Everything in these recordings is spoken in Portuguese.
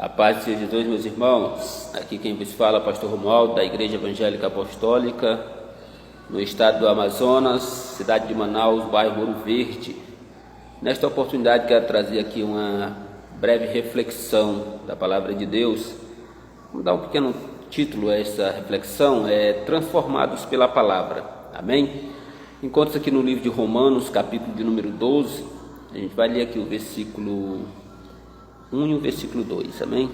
A paz de Jesus, meus irmãos. Aqui quem vos fala é o pastor Romualdo, da Igreja Evangélica Apostólica, no estado do Amazonas, cidade de Manaus, bairro Ouro Verde. Nesta oportunidade quero trazer aqui uma breve reflexão da Palavra de Deus. Vamos dar um pequeno título a essa reflexão, Transformados pela Palavra. Amém? Encontra-se aqui no livro de Romanos, capítulo de número 12. A gente vai ler aqui o versículo 1 e o versículo 2, amém?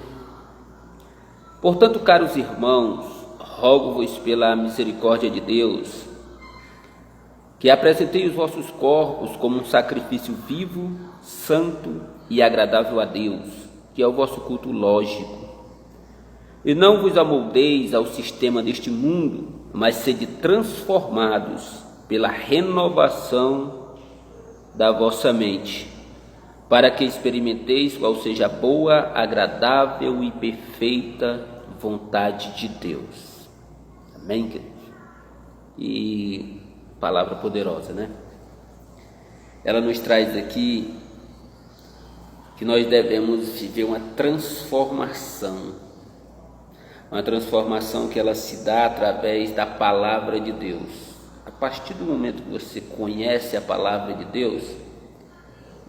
Portanto, caros irmãos, rogo-vos pela misericórdia de Deus, que apresentei os vossos corpos como um sacrifício vivo, santo e agradável a Deus, que é o vosso culto lógico. E não vos amoldeis ao sistema deste mundo, mas sede transformados pela renovação da vossa mente, para que experimenteis qual seja a boa, agradável e perfeita vontade de Deus. Amém, queridos? E palavra poderosa, né? Ela nos traz aqui que nós devemos viver uma transformação que ela se dá através da palavra de Deus. A partir do momento que você conhece a palavra de Deus,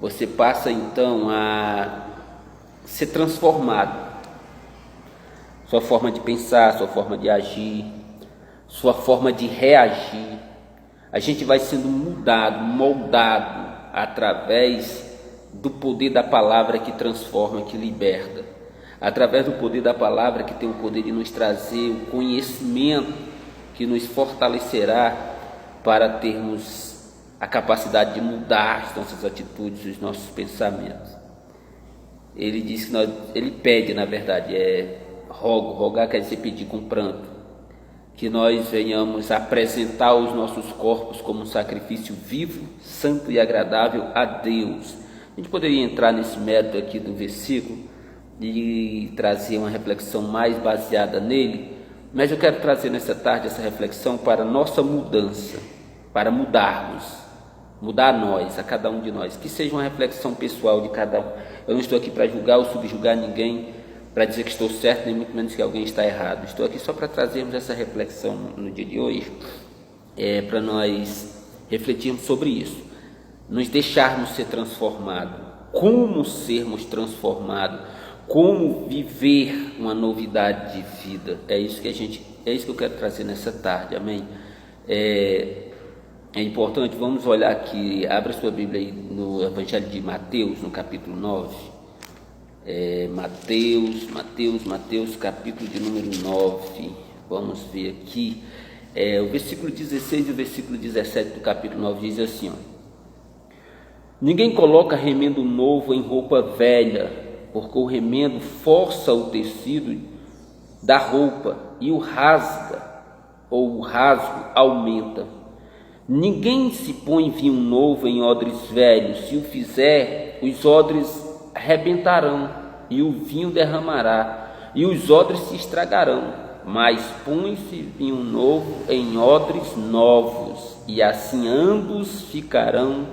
você passa então a ser transformado. Sua forma de pensar, sua forma de agir, sua forma de reagir. A gente vai sendo mudado, moldado através do poder da palavra que transforma, que liberta. Através do poder da palavra que tem o poder de nos trazer o conhecimento que nos fortalecerá para termos a capacidade de mudar as nossas atitudes, os nossos pensamentos. Ele diz que ele pede, na verdade, rogar quer dizer pedir com pranto, que nós venhamos apresentar os nossos corpos como um sacrifício vivo, santo e agradável a Deus. A gente poderia entrar nesse mérito aqui do versículo e trazer uma reflexão mais baseada nele, mas eu quero trazer nessa tarde essa reflexão para nossa mudança, para mudar nós, a cada um de nós, que seja uma reflexão pessoal de cada um. Eu não estou aqui para julgar ou subjugar ninguém, para dizer que estou certo, nem muito menos que alguém está errado. Estou aqui só para trazermos essa reflexão no dia de hoje, para nós refletirmos sobre isso, nos deixarmos ser transformados, como sermos transformados, como viver uma novidade de vida. É isso que eu quero trazer nessa tarde, amém? É importante, vamos olhar aqui, abra sua Bíblia aí no Evangelho de Mateus, no capítulo 9. Mateus, capítulo de número 9. Vamos ver aqui. O versículo 16 e o versículo 17 do capítulo 9 diz assim: Ninguém coloca remendo novo em roupa velha, porque o remendo força o tecido da roupa e o rasga, ou o rasgo aumenta. Ninguém se põe vinho novo em odres velhos, se o fizer, os odres arrebentarão, e o vinho derramará, e os odres se estragarão. Mas põe-se vinho novo em odres novos, e assim ambos ficarão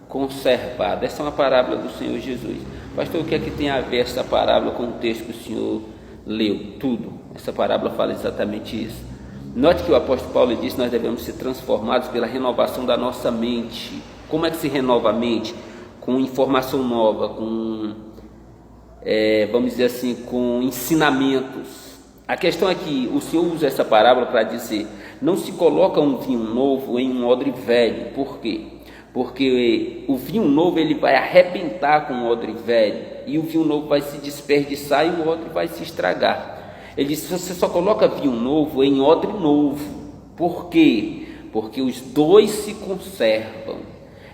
conservados. Essa é uma parábola do Senhor Jesus. Pastor, o que é que tem a ver essa parábola com o texto que o Senhor leu? Tudo. Essa parábola fala exatamente isso. Note que o apóstolo Paulo disse que nós devemos ser transformados pela renovação da nossa mente. Como é que se renova a mente? Com informação nova, vamos dizer assim, com ensinamentos. A questão é que o Senhor usa essa parábola para dizer: não se coloca um vinho novo em um odre velho. Por quê? Porque o vinho novo ele vai arrebentar com o odre velho, e o vinho novo vai se desperdiçar e o odre vai se estragar. Ele diz: você só coloca vinho novo em odre novo. Por quê? Porque os dois se conservam.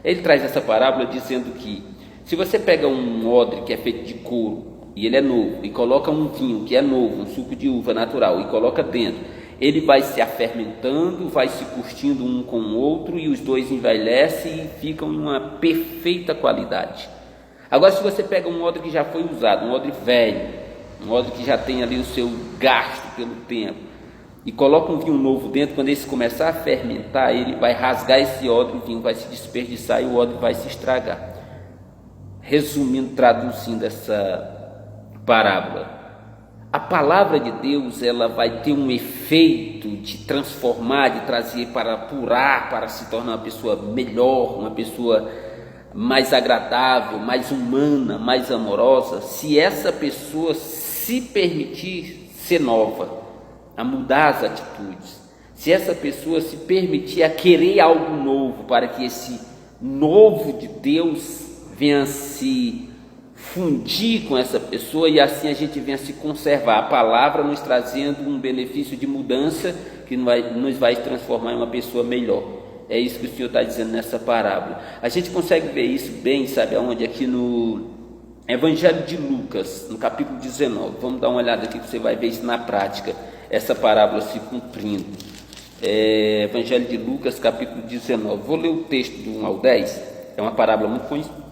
Ele traz essa parábola dizendo que se você pega um odre que é feito de couro e ele é novo, e coloca um vinho que é novo, um suco de uva natural, e coloca dentro, ele vai se afermentando, vai se curtindo um com o outro, e os dois envelhecem e ficam em uma perfeita qualidade. Agora, se você pega um odre que já foi usado, um odre velho, um odre que já tem ali o seu gasto pelo tempo, e coloca um vinho novo dentro, quando ele começar a fermentar, ele vai rasgar esse odre, o vinho vai se desperdiçar e o odre vai se estragar. Resumindo, traduzindo essa parábola, a palavra de Deus, ela vai ter um efeito de transformar, de trazer para apurar, para se tornar uma pessoa melhor, uma pessoa mais agradável, mais humana, mais amorosa, se essa pessoa se permitir ser nova, a mudar as atitudes, se essa pessoa se permitir a querer algo novo, para que esse novo de Deus venha se fundir com essa pessoa e assim a gente venha se conservar, a palavra nos trazendo um benefício de mudança que nos vai transformar em uma pessoa melhor. É isso que o Senhor está dizendo nessa parábola. A gente consegue ver isso bem, sabe aonde? Aqui no Evangelho de Lucas, no capítulo 19. Vamos dar uma olhada aqui que você vai ver isso na prática, essa parábola se cumprindo. Evangelho de Lucas, capítulo 19. Vou ler o texto do 1 ao 10. É uma parábola muito conhecida.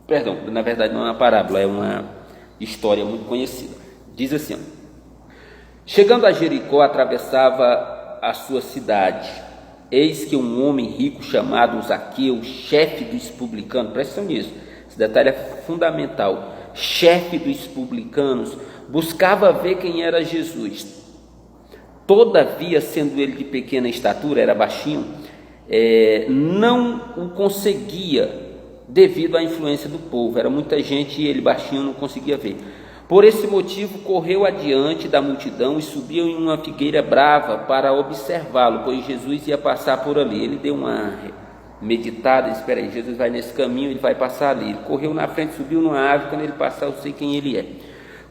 Perdão, na verdade não é uma parábola, é uma história muito conhecida. Diz assim: chegando a Jericó, atravessava a sua cidade. Eis que um homem rico chamado Zaqueu, chefe dos publicanos, presta atenção nisso, esse detalhe é fundamental, chefe dos publicanos, buscava ver quem era Jesus. Todavia, sendo ele de pequena estatura, era baixinho, não o conseguia, devido à influência do povo. Era muita gente e ele baixinho não conseguia ver. Por esse motivo correu adiante da multidão e subiu em uma figueira brava para observá-lo, pois Jesus ia passar por ali. Ele deu uma meditada, espera aí, Jesus vai nesse caminho, ele vai passar ali. Ele correu na frente, subiu numa árvore, quando ele passar eu sei quem ele é.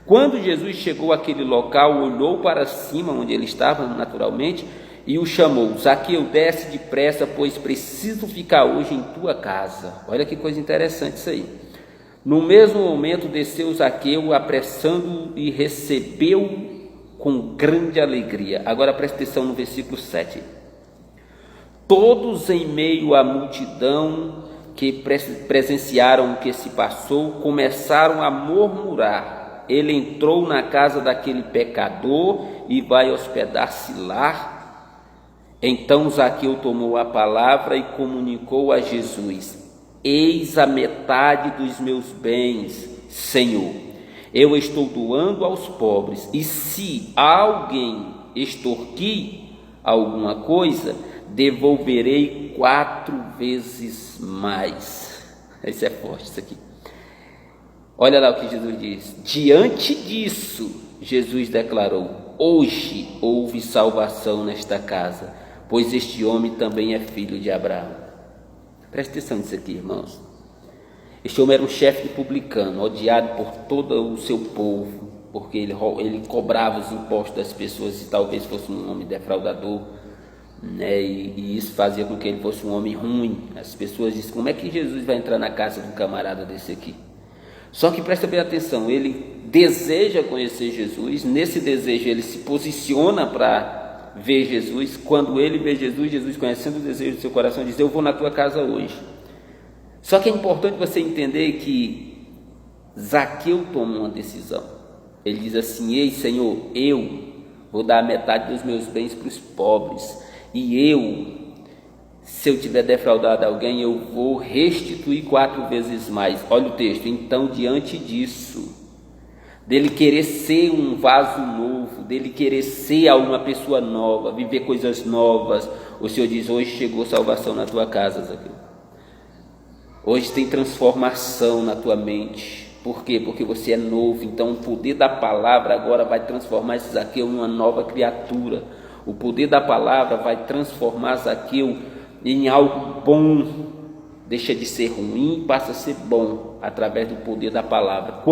Quando Jesus chegou àquele local, olhou para cima onde ele estava naturalmente e o chamou: Zaqueu, desce depressa, pois preciso ficar hoje em tua casa. Olha que coisa interessante isso aí. No mesmo momento desceu Zaqueu, apressando e recebeu com grande alegria. Agora presta atenção no versículo 7. Todos em meio à multidão que presenciaram o que se passou, começaram a murmurar: ele entrou na casa daquele pecador e vai hospedar-se lá. Então Zaqueu tomou a palavra e comunicou a Jesus: eis a metade dos meus bens, Senhor, eu estou doando aos pobres, e se alguém extorquir alguma coisa, devolverei 4 vezes mais. Isso é forte, isso aqui. Olha lá o que Jesus diz. Diante disso, Jesus declarou: hoje houve salvação nesta casa, pois este homem também é filho de Abraão. Presta atenção nisso aqui, irmãos. Este homem era um chefe publicano, odiado por todo o seu povo, porque ele cobrava os impostos das pessoas e talvez fosse um homem defraudador, né? E isso fazia com que ele fosse um homem ruim. As pessoas dizem: como é que Jesus vai entrar na casa de um camarada desse aqui? Só que presta bem atenção, ele deseja conhecer Jesus, nesse desejo ele se posiciona para ver Jesus. Quando ele vê Jesus, Jesus, conhecendo o desejo do seu coração, diz: eu vou na tua casa hoje. Só que é importante você entender que Zaqueu toma uma decisão. Ele diz assim: ei, Senhor, eu vou dar a metade dos meus bens para os pobres, e se eu tiver defraudado alguém, eu vou restituir 4 vezes mais. Olha o texto. Então, diante disso, dele querer ser um vaso novo, dele querer ser uma pessoa nova, viver coisas novas, o Senhor diz: hoje chegou salvação na tua casa, Zaqueu. Hoje tem transformação na tua mente. Por quê? Porque você é novo. Então o poder da palavra agora vai transformar esse Zaqueu em uma nova criatura. O poder da palavra vai transformar Zaqueu em algo bom. Deixa de ser ruim, passa a ser bom, através do poder da palavra.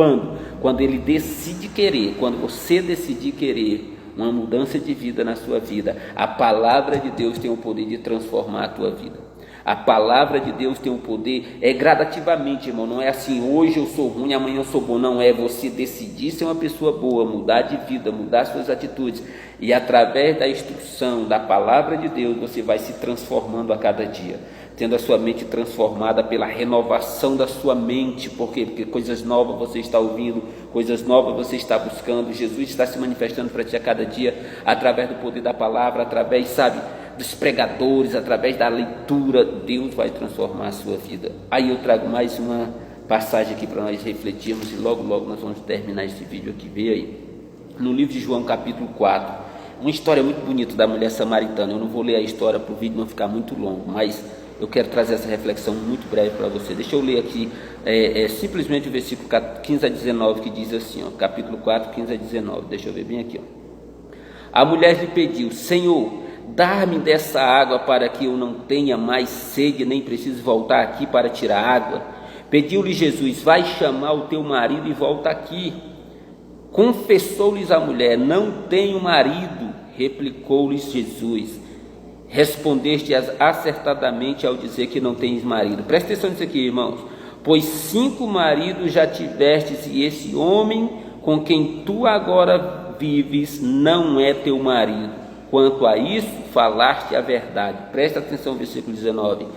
Quando ele decide querer, quando você decidir querer uma mudança de vida na sua vida, a palavra de Deus tem o poder de transformar a tua vida. A palavra de Deus tem o poder, gradativamente, irmão. Não é assim: hoje eu sou ruim, amanhã eu sou bom. Não, é você decidir ser uma pessoa boa, mudar de vida, mudar suas atitudes, e através da instrução da palavra de Deus, você vai se transformando a cada dia, tendo a sua mente transformada pela renovação da sua mente. Por quê? Porque coisas novas você está ouvindo, coisas novas você está buscando. Jesus está se manifestando para ti a cada dia, através do poder da palavra, através, sabe, dos pregadores, através da leitura. Deus vai transformar a sua vida. Aí eu trago mais uma passagem aqui para nós refletirmos, e logo nós vamos terminar esse vídeo aqui. Vê aí. no livro de João, capítulo 4, uma história muito bonita da mulher samaritana. Eu não vou ler a história para o vídeo não ficar muito longo, mas eu quero trazer essa reflexão muito breve para você. Deixa eu ler aqui simplesmente o versículo 15 a 19, que diz assim, ó, capítulo 4, 15 a 19. Deixa eu ver bem aqui, ó. A mulher lhe pediu: Senhor, dá-me dessa água para que eu não tenha mais sede, nem precise voltar aqui para tirar água. Pediu-lhe Jesus: vai chamar o teu marido e volta aqui. Confessou-lhes a mulher: não tenho marido. Replicou-lhes Jesus: respondeste acertadamente ao dizer que não tens marido. Presta atenção nisso aqui, irmãos. Pois 5 maridos já tivestes, e esse homem com quem tu agora vives não é teu marido. Quanto a isso, falaste a verdade. Presta atenção no versículo 19.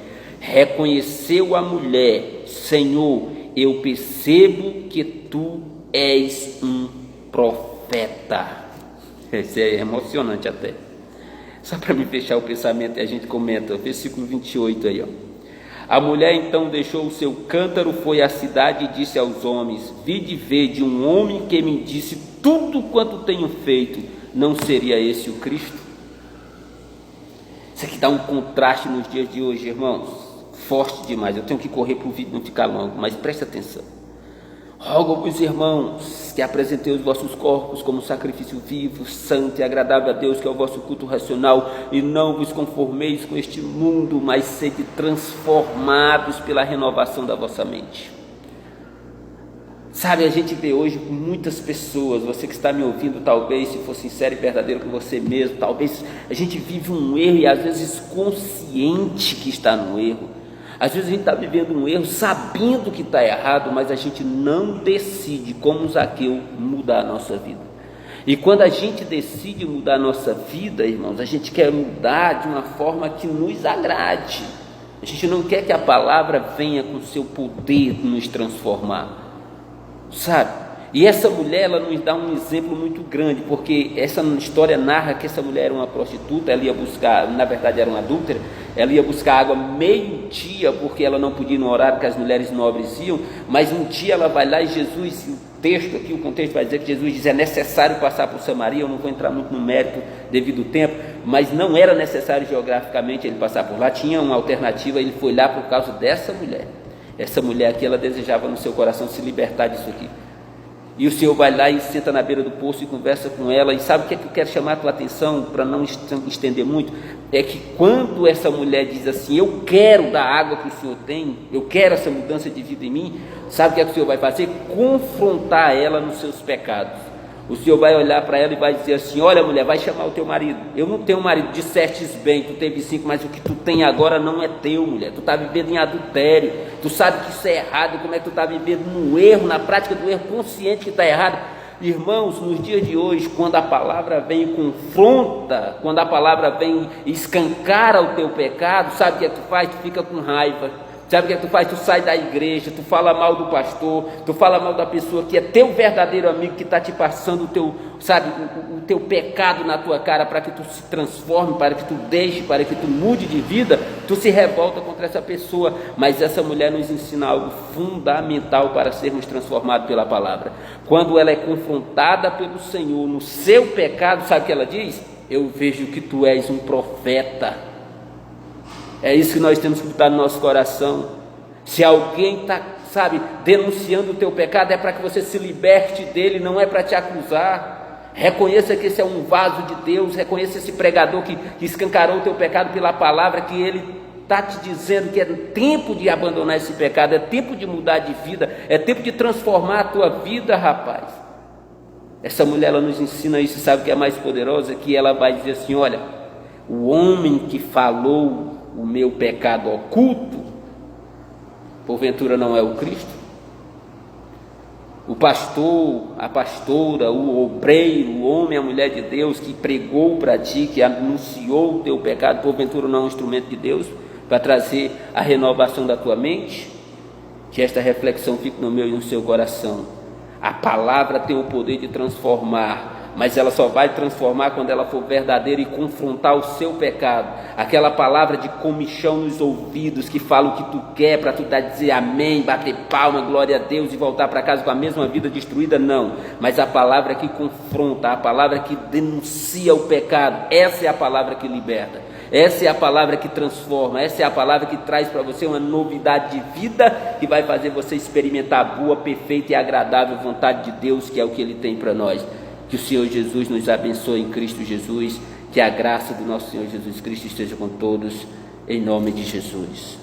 Reconheceu a mulher: Senhor, eu percebo que tu és um profeta. Isso é emocionante até. Só para me fechar o pensamento, a gente comenta, versículo 28 aí, ó. A mulher então deixou o seu cântaro, foi à cidade e disse aos homens: vide ver de um homem que me disse tudo quanto tenho feito. Não seria esse o Cristo? Isso aqui dá um contraste nos dias de hoje, irmãos, forte demais. Eu tenho que correr para o vídeo não ficar longo, mas preste atenção. Rogo-vos, irmãos, que apresentei os vossos corpos como sacrifício vivo, santo e agradável a Deus, que é o vosso culto racional, e não vos conformeis com este mundo, mas sede transformados pela renovação da vossa mente. Sabe, a gente vê hoje muitas pessoas, você que está me ouvindo, talvez, se for sincero e verdadeiro com você mesmo, talvez a gente vive um erro e às vezes consciente que está no erro. Às vezes a gente está vivendo um erro sabendo que está errado, mas a gente não decide, como Zaqueu, mudar a nossa vida. E quando a gente decide mudar a nossa vida, irmãos, a gente quer mudar de uma forma que nos agrade. A gente não quer que a palavra venha com seu poder nos transformar, sabe? E essa mulher, ela nos dá um exemplo muito grande, porque essa história narra que essa mulher era uma prostituta, ela ia buscar, na verdade era uma adúltera, ela ia buscar água meio-dia, porque ela não podia ir no horário que as mulheres nobres iam, mas um dia ela vai lá e Jesus, o contexto vai dizer que Jesus diz: é necessário passar por Samaria. Eu não vou entrar muito no mérito devido ao tempo, mas não era necessário geograficamente ele passar por lá, tinha uma alternativa, ele foi lá por causa dessa mulher. Essa mulher aqui, ela desejava no seu coração se libertar disso aqui. E o Senhor vai lá e senta na beira do poço e conversa com ela. E sabe o que é que eu quero chamar a tua atenção, para não estender muito? É que quando essa mulher diz assim: eu quero da água que o Senhor tem, eu quero essa mudança de vida em mim, sabe o que é que o Senhor vai fazer? Confrontar ela nos seus pecados. O Senhor vai olhar para ela e vai dizer assim: olha, mulher, vai chamar o teu marido. Eu não tenho marido, disseste bem, tu teve 5, mas o que tu tem agora não é teu, mulher. Tu está vivendo em adultério, tu sabe que isso é errado. Como é que tu está vivendo no erro, na prática do erro, consciente que está errado? Irmãos, nos dias de hoje, quando a palavra vem e confronta, quando a palavra vem e escancara o teu pecado, sabe o que é que tu faz? Tu fica com raiva. Sabe o que é que tu faz? Tu sai da igreja, tu fala mal do pastor, tu fala mal da pessoa que é teu verdadeiro amigo, que está te passando o teu, sabe, o teu pecado na tua cara, para que tu se transforme, para que tu deixe, para que tu mude de vida. Tu se revolta contra essa pessoa, mas essa mulher nos ensina algo fundamental para sermos transformados pela palavra. Quando ela é confrontada pelo Senhor no seu pecado, sabe o que ela diz? Eu vejo que tu és um profeta. É isso que nós temos que botar no nosso coração. Se alguém está, sabe, denunciando o teu pecado, é para que você se liberte dele, não é para te acusar. Reconheça que esse é um vaso de Deus, reconheça esse pregador que escancarou o teu pecado pela palavra, que ele está te dizendo que é tempo de abandonar esse pecado, é tempo de mudar de vida, é tempo de transformar a tua vida, rapaz. Essa mulher, ela nos ensina isso, sabe o que é mais poderosa? Que ela vai dizer assim: olha, o homem que falou o meu pecado oculto, porventura não é o Cristo? O pastor, a pastora, o obreiro, o homem, a mulher de Deus que pregou para ti, que anunciou o teu pecado, porventura não é um instrumento de Deus para trazer a renovação da tua mente? Que esta reflexão fique no meu e no seu coração. A palavra tem o poder de transformar. mas ela só vai transformar quando ela for verdadeira e confrontar o seu pecado. Aquela palavra de comichão nos ouvidos, que fala o que tu quer para tu dizer amém, bater palma, glória a Deus e voltar para casa com a mesma vida destruída, não. Mas a palavra que confronta, a palavra que denuncia o pecado, essa é a palavra que liberta. Essa é a palavra que transforma, essa é a palavra que traz para você uma novidade de vida, que vai fazer você experimentar a boa, perfeita e agradável vontade de Deus, que é o que Ele tem para nós. Que o Senhor Jesus nos abençoe em Cristo Jesus, que a graça do nosso Senhor Jesus Cristo esteja com todos, em nome de Jesus.